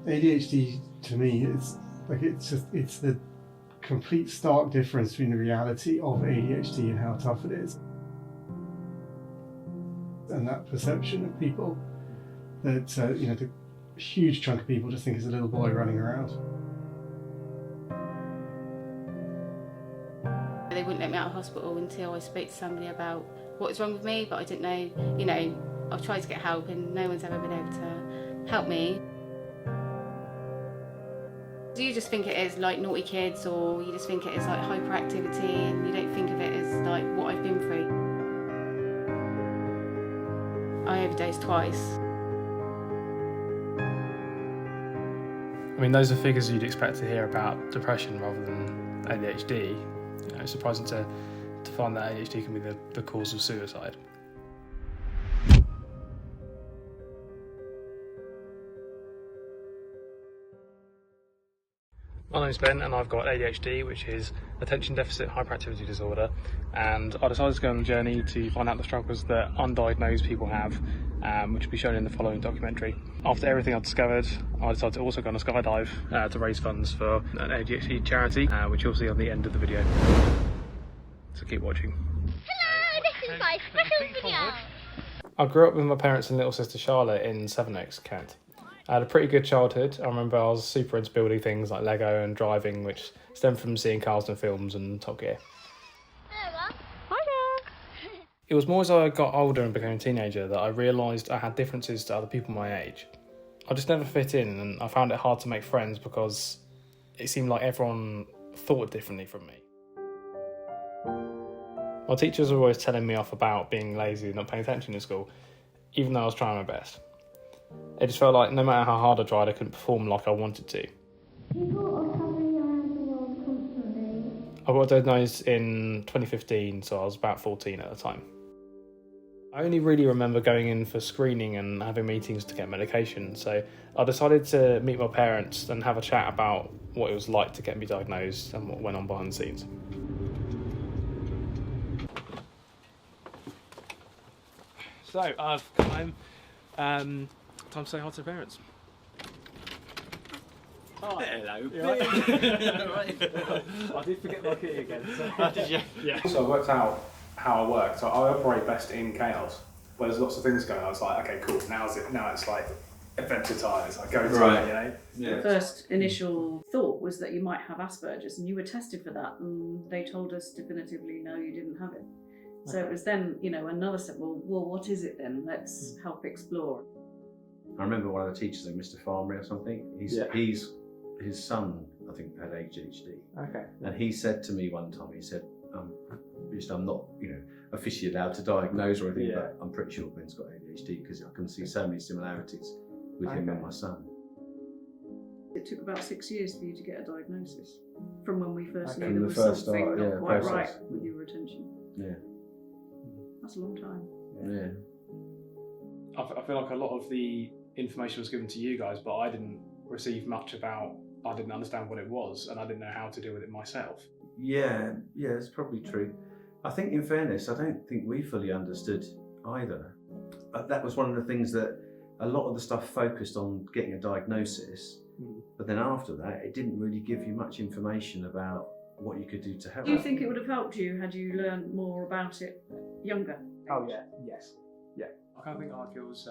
ADHD to me is like it's the complete stark difference between the reality of ADHD and how tough it is, and that perception of people that the huge chunk of people just think it's a little boy running around. They wouldn't let me out of hospital until I spoke to somebody about what was wrong with me, but I didn't know, I've tried to get help and no one's ever been able to help me. Do you just think it is like naughty kids, or you just think it is like hyperactivity and you don't think of it as like what I've been through? I overdosed twice. I mean, those are figures you'd expect to hear about depression rather than ADHD. It's surprising to find that ADHD can be the cause of suicide. My name's Ben and I've got ADHD, which is attention deficit hyperactivity disorder, and I decided to go on a journey to find out the struggles that undiagnosed people have, which will be shown in the following documentary. After everything I've discovered, I decided to also go on a skydive to raise funds for an ADHD charity, which you'll see on the end of the video. So keep watching. Hello, this is my special video. I grew up with my parents and little sister Charlotte in Sevenoaks, Kent. I had a pretty good childhood. I remember I was super into building things like Lego and driving, which stemmed from seeing cars in films and Top Gear. Hello. Hi there. It was more as I got older and became a teenager that I realised I had differences to other people my age. I just never fit in, and I found it hard to make friends because it seemed like everyone thought differently from me. My teachers were always telling me off about being lazy and not paying attention in school, even though I was trying my best. It just felt like no matter how hard I tried, I couldn't perform like I wanted to. People are coming around the world constantly. I got diagnosed in 2015, so I was about 14 at the time. I only really remember going in for screening and having meetings to get medication, so I decided to meet my parents and have a chat about what it was like to get me diagnosed and what went on behind the scenes. So I've come home. Time to say hi to the parents. Hi. Hello. Right. I did forget my key again. So. Did you? Yeah. So I worked out how I work. So I operate best in chaos, where there's lots of things going on. I was like, okay, cool. Now it's like adventure time. It's like go to Right. it, Yeah. The first initial thought was that you might have Asperger's, and you were tested for that, and they told us definitively no, you didn't have it. So it was then, another step. Well, what is it then? Let's help explore. I remember one of the teachers, like Mr. Farmery or something. His son, I think, had ADHD. Okay. And he said to me one time, he said, I'm not, officially allowed to diagnose or anything, Yeah. but I'm pretty sure Ben's got ADHD because I can see so many similarities with him and my son. It took about 6 years for you to get a diagnosis, from when we first Okay. knew there From was the first something start, not yeah, quite process. right with your attention. Yeah. That's a long time. Yeah. I feel like a lot of the information was given to you guys, but I didn't receive much about. I didn't understand what it was, and I didn't know how to deal with it myself. Yeah, it's probably true. I think, in fairness, I don't think we fully understood either. That was one of the things that a lot of the stuff focused on getting a diagnosis, but then after that, it didn't really give you much information about what you could do to help. Do you think it would have helped you had you learned more about it younger? Oh yeah, yes, yeah. I kind of think like it was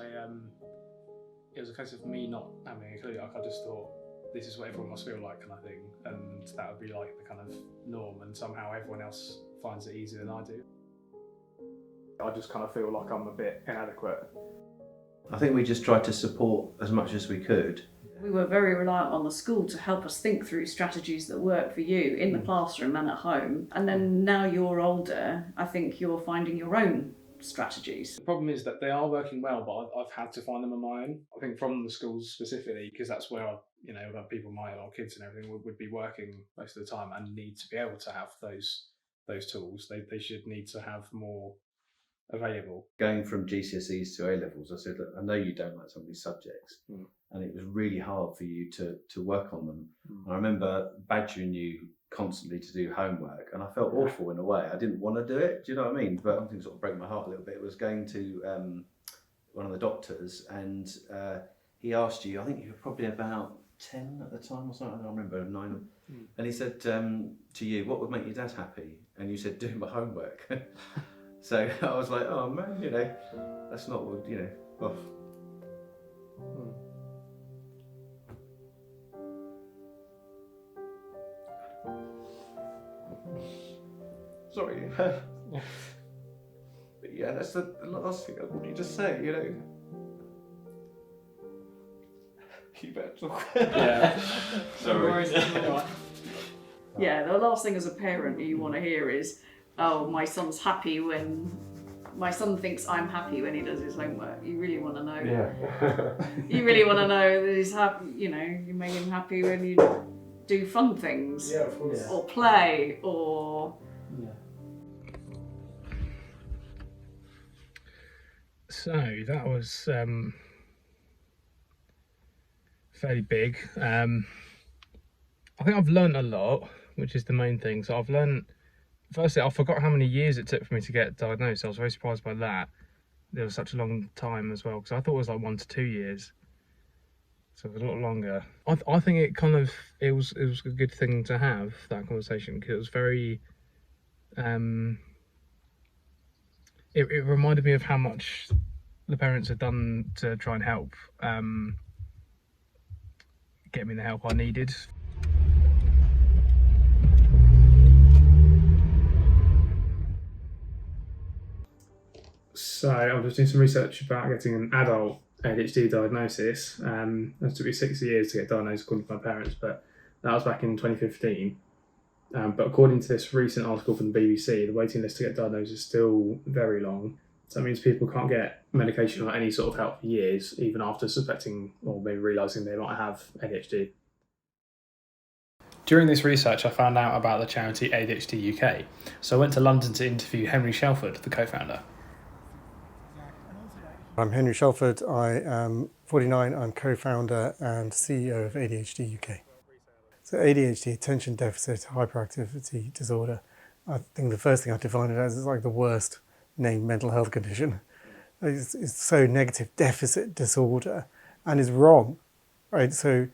a case of me not having a clue. Like I just thought this is what everyone must feel like, kind of thing, and that would be like the kind of norm. And somehow everyone else finds it easier than I do. I just kind of feel like I'm a bit inadequate. I think we just tried to support as much as we could. We were very reliant on the school to help us think through strategies that work for you in the classroom and at home. And then now you're older, I think you're finding your own strategies. The problem is that they are working well, but I've had to find them on my own. I think from the schools specifically, because that's where people, our kids and everything would be working most of the time and need to be able to have those tools. They should need to have more available. Going from GCSEs to A-levels, I said, look, I know you don't like some of these subjects, and it was really hard for you to work on them. And I remember badgering you constantly to do homework, and I felt awful in a way. I didn't want to do it, do you know what I mean? But something sort of broke my heart a little bit. It was going to one of the doctors, and he asked you, I think you were probably about 10 at the time or something, I don't remember, 9. And he said to you, what would make your dad happy? And you said, doing my homework. So I was like, oh man, you know, that's not what, you know, oh. Sorry. But yeah, that's the last thing I want you to say, you know. You better talk. Yeah. Sorry. Yeah, the last thing as a parent you want to hear is, oh, my son's happy when... My son thinks I'm happy when he does his homework. You really want to know. Yeah. You really want to know that he's happy, you know, you make him happy when you do fun things. Yeah, of course. Or play, or... So that was fairly big. I think I've learned a lot, which is the main thing. So I've learned, firstly, I forgot how many years it took for me to get diagnosed. I was very surprised by that. There was such a long time as well, because I thought it was like 1 to 2 years. So it was a lot longer. I think it kind of, it was a good thing to have that conversation, because it was very, it reminded me of how much the parents had done to try and help get me the help I needed. So I was doing some research about getting an adult ADHD diagnosis. It took me 6 years to get diagnosed according to my parents, but that was back in 2015. But according to this recent article from the BBC, the waiting list to get diagnosed is still very long. So that means people can't get medication or any sort of help for years, even after suspecting or maybe realising they might have ADHD. During this research, I found out about the charity ADHD UK. So I went to London to interview Henry Shelford, the co-founder. I'm Henry Shelford. I am 49. I'm co-founder and CEO of ADHD UK. So ADHD, attention deficit hyperactivity disorder. I think the first thing I define it as is like the worst named mental health condition. It's so negative, deficit disorder, and is wrong, right? So,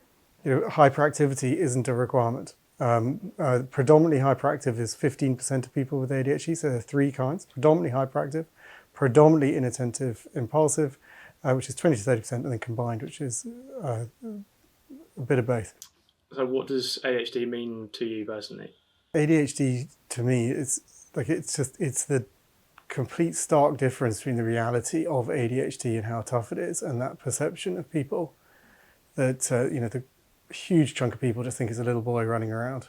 you know, hyperactivity isn't a requirement. Predominantly hyperactive is 15% of people with ADHD, so there are 3 kinds: predominantly hyperactive, predominantly inattentive, impulsive, which is 20 to 30%, and then combined, which is a bit of both. So what does ADHD mean to you personally? ADHD to me is like it's the complete stark difference between the reality of ADHD and how tough it is, and that perception of people that you know, the huge chunk of people just think it's a little boy running around,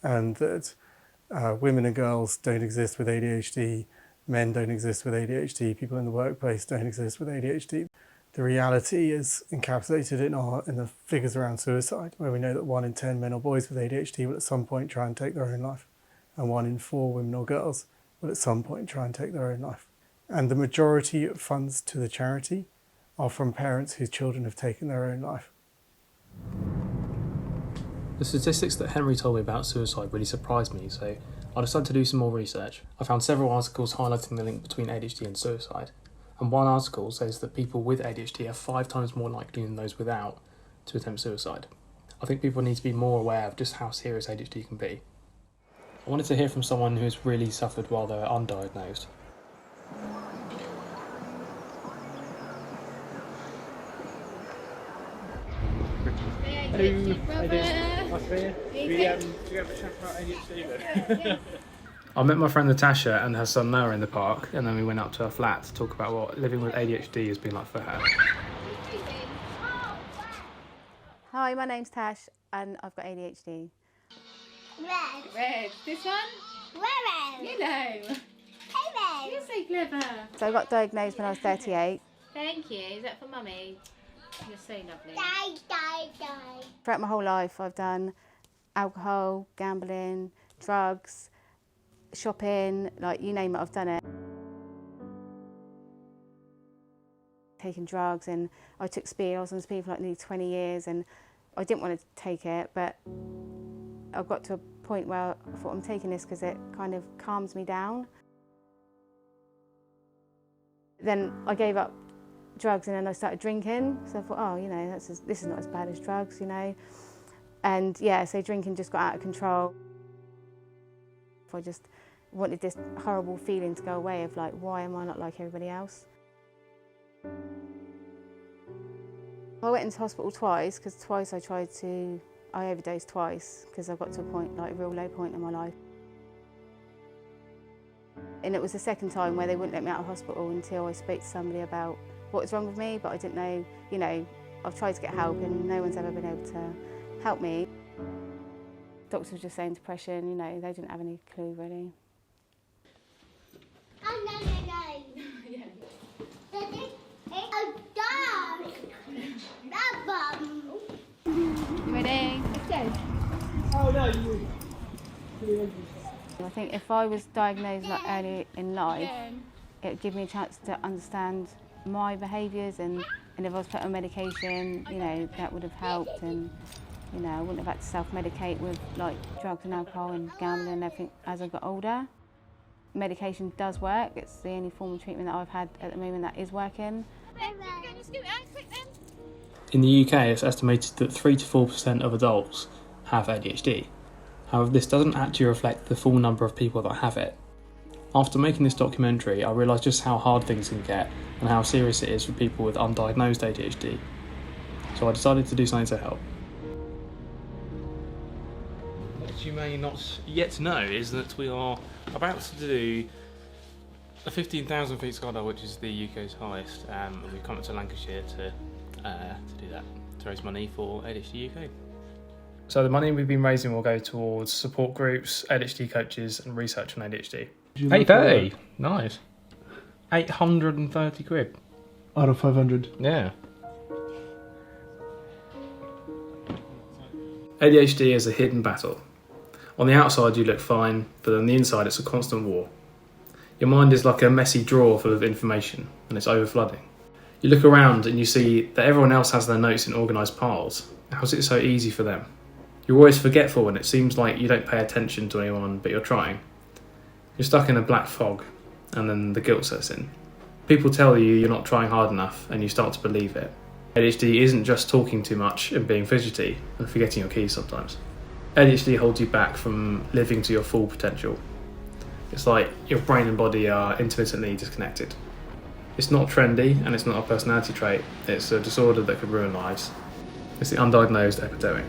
and that women and girls don't exist with ADHD, men don't exist with ADHD, people in the workplace don't exist with ADHD. The reality is encapsulated in the figures around suicide, where we know that 1 in 10 men or boys with ADHD will at some point try and take their own life, and 1 in 4 women or girls will at some point try and take their own life. And the majority of funds to the charity are from parents whose children have taken their own life. The statistics that Henry told me about suicide really surprised me, so I decided to do some more research. I found several articles highlighting the link between ADHD and suicide. And one article says that people with ADHD are 5 times more likely than those without to attempt suicide. I think people need to be more aware of just how serious ADHD can be. I wanted to hear from someone who's really suffered while they were undiagnosed. Hello, brother. I met my friend Natasha and her son Noah in the park, and then we went up to her flat to talk about what living with ADHD has been like for her. Hi, my name's Tash and I've got ADHD. Red. Red. This one? Red. Yellow. Hey, red. You're so clever. So I got diagnosed when I was 38. Thank you. Is that for mummy? You're so lovely. Die. Throughout my whole life, I've done alcohol, gambling, drugs, shopping, like you name it, I've done it. Taking drugs, and I took speed. I was on speed for like nearly 20 years, and I didn't want to take it, but I got to a point where I thought, I'm taking this because it kind of calms me down. Then I gave up drugs, and then I started drinking. So I thought, oh, you know, this is not as bad as drugs, you know. And yeah, so drinking just got out of control. I just wanted this horrible feeling to go away of like, why am I not like everybody else? I went into hospital twice, because twice I overdosed twice, because I got to a point, like a real low point in my life. And it was the second time where they wouldn't let me out of hospital until I spoke to somebody about what was wrong with me, but I didn't know, you know, I've tried to get help and no one's ever been able to help me. Doctors were just saying depression, you know, they didn't have any clue really. You ready? Oh no, you. I think if I was diagnosed like early in life, it would give me a chance to understand my behaviours, and if I was put on medication, you know, that would have helped, and you know, I wouldn't have had to self-medicate with like drugs and alcohol and gambling and everything as I got older. Medication does work. It's the only form of treatment that I've had at the moment that is working. In the UK, it's estimated that 3 to 4% of adults have ADHD. However, this doesn't actually reflect the full number of people that have it. After making this documentary, I realised just how hard things can get and how serious it is for people with undiagnosed ADHD. So I decided to do something to help. What you may not yet know is that we are about to do a 15,000 feet skydive, which is the UK's highest, and we've come up to Lancashire to do that, to raise money for ADHD UK. So the money we've been raising will go towards support groups, ADHD coaches and research on ADHD. 830? Nice. 830 quid. Out of 500. Yeah. ADHD is a hidden battle. On the outside you look fine, but on the inside it's a constant war. Your mind is like a messy drawer full of information, and it's overflooding. You look around and you see that everyone else has their notes in organised piles. How's it so easy for them? You're always forgetful and it seems like you don't pay attention to anyone, but you're trying. You're stuck in a black fog, and then the guilt sets in. People tell you you're not trying hard enough, and you start to believe it. ADHD isn't just talking too much and being fidgety and forgetting your keys sometimes. ADHD holds you back from living to your full potential. It's like your brain and body are intermittently disconnected. It's not trendy and it's not a personality trait, it's a disorder that could ruin lives. It's the undiagnosed epidemic.